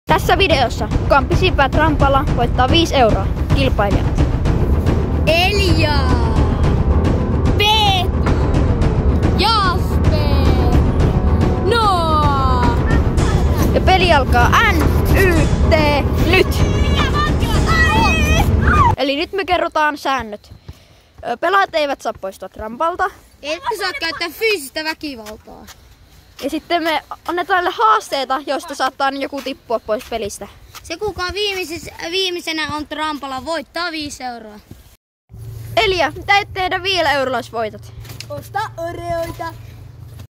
Tässä videossa kukaan pisimpää trampalla voittaa 5 euroa. Kilpailijat: Elia, Peetu, Jasper, Noa. Ja peli alkaa NYT nyt! Eli nyt me kerrotaan säännöt. Pelaajat eivät saa poistua trampalta. Etkä saa käyttää fyysistä väkivaltaa. Ja sitten me annetaan haasteita, joista saattaa joku tippua pois pelistä. Se kuka viimeisenä on trampalla voittaa 5 euroa. Elia, mitä et tehdä 5 eurolla, jos voitat? Osta oreoita.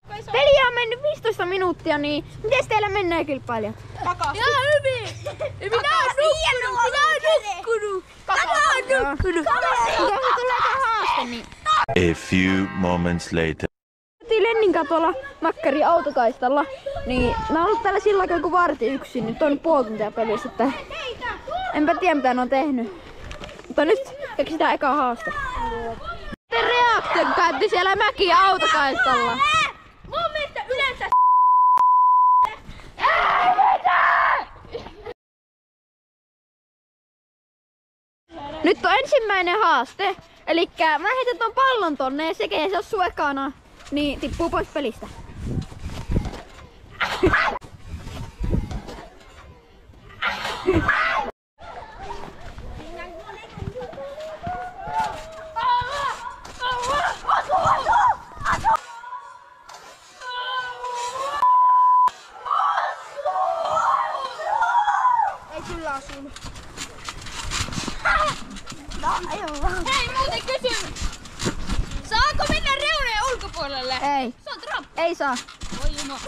Peli on mennyt 15 minuuttia, niin miten teillä menee, kilpailijat? Ihan hyvin. Minä oon nukkunut. Tuleeko haaste, niin? A few moments later. Lennin katolla makkari autokaistalla, niin mä oon ollut täällä sillä aikaa kun varti yksin. Nyt on puoli tuntia pelissä, että enpä tiedä mitä ne on tehnyt. Mutta nyt keksitään eka haaste. Reaktio käytti siellä mäkiä autokaistalla. Mun mielestä yleensä Nyt on ensimmäinen haaste. Elikkä mä heitän ton pallon tonne ja se on suekana, niin tippuu pois pelistä. ei kyllä asunut. Hei, muuten kysymys. Saako mennä reunojen ulkopuolelle? Ei. Se on trap. Ei saa. Voi jumala.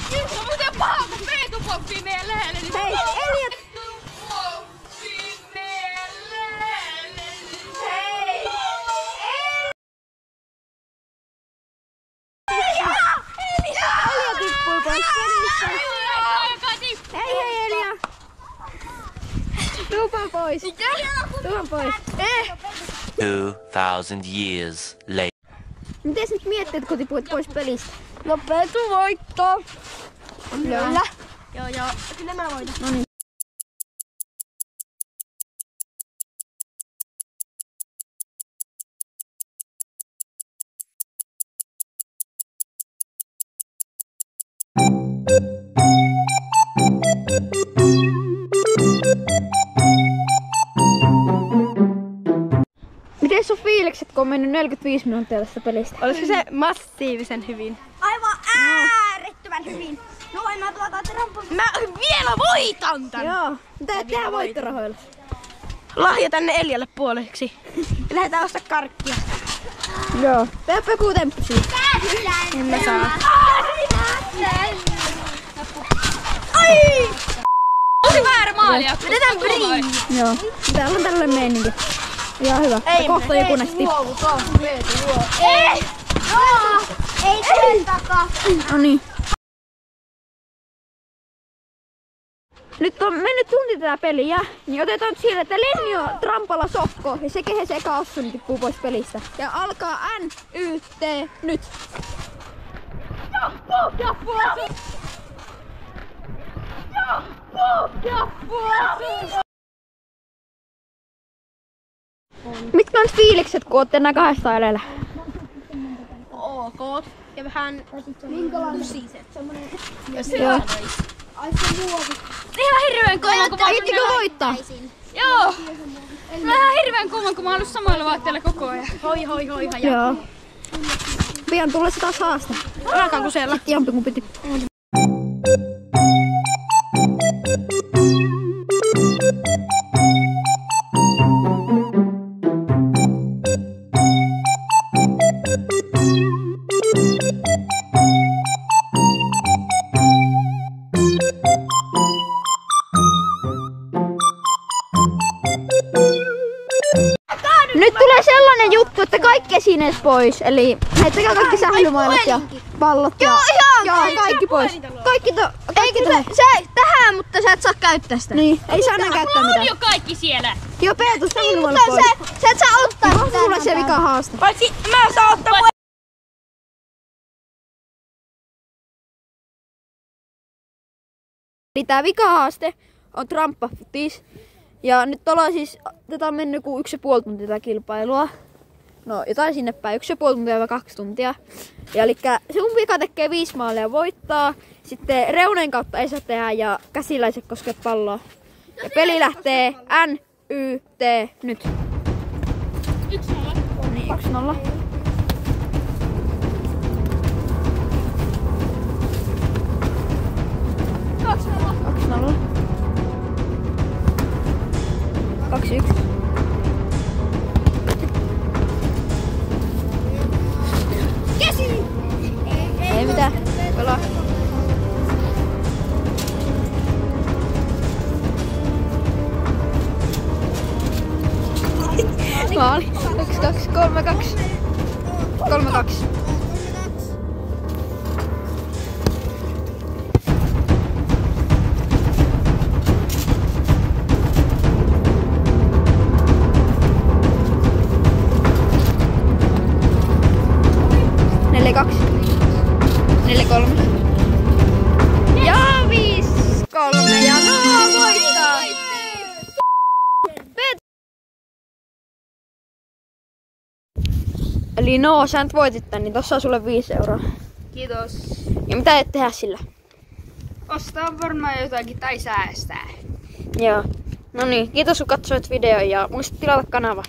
Se on muuten paha, kun Peetu pomppii meidän lähelle. Niin Hei, Elia! Elia tippui pois pelistä. Hei Elia! Tuupa pois. Tuupa pois. 2,000 years later. Miten nyt miettii, kun tipuit pois pelistä? No Peetu voittaa. Kyllä. Joo. Kyllä mä voitan. No niin. Miten sun fiilikset, kun on mennyt 45 minuuttia tästä pelistä? Olisiko se massiivisen hyvin? Aivan äärettömän hyvin. No voin mä pelataan trampolin. Mä vielä voitan tän! Joo. Mitä tehdään voittorahoilla? Lahja tänne Elialle puoleksi. Lähdetään ostaa karkkia. Joo. Tehdään joku temppu siitä. En mä saa. Ai! Oli väärä maalia. Vedetään bring. Joo. Täällä on tällainen meininki. Ihan hyvä. Ja kohta joku näistä tippuu. Ei! Joo! Ei tule takaa. No niin. Nyt on mennyt tunti tätä peliä, niin otetaan nyt sillä, että Lenni on trampalla sokko ja se kehen se eka ossu, niin tippuu pois pelistä. Ja alkaa NYT nyt. Mitkä on fiilikset, kun ootte enää 200 elellä? Ok. Ja vähän kusiset. Joo. Ihan hirveän kuuma, kun mä oon Ittikö voittaa? Joo. Mä ihan hirveän kuuma, kun mä oon ollut samoilla vaatteilla koko ajan. Hoi. Joo. Pian tulee se taas haaste. Alkaa kusella. Jompikumpi tippuu. esineet pois. Eli heittäkää kaikki sählymailat ja pallot ja... Joo, kaikki pois. Kaikki Se tähän, mutta sä et saa käyttää sitä. Niin, ei saa enää käyttää Mulla on mitään. jo kaikki siellä. Joo, Peetu, sählymailat Mutta pois. sä et saa ottaa Onko sulla se vika haaste? Paitsi mä saan ottaa Eli tää vikahaaste on tramppafutis. Ja nyt ollaan siis, tätä on mennyt kuin 1,5 tuntia tätä kilpailua. No jotain sinne päin, 1,5 tuntia vai 2 tuntia. Ja eli sun vika tekee 5 maalia voittaa. Sitten reuneen kautta ei saa tehdä ja käsillä ei saa koskea palloa. Ja peli lähtee NYT nyt. 1-0. Niin, 1-0. Nolla. 2-1. käsi. Ei mitään. Pelaa. Maali. 1-2. 3-2. 3-2. Ja 5-3 ja Noa voittaa! Eli Noa, sä nyt voitit tän, niin tossa on sulle 5 euroa. Kiitos. Ja mitä et tehdä sillä? Ostaa varmaan jotakin tai säästää. Joo. No niin, kiitos kun katsoit videon ja muista tilata kanava.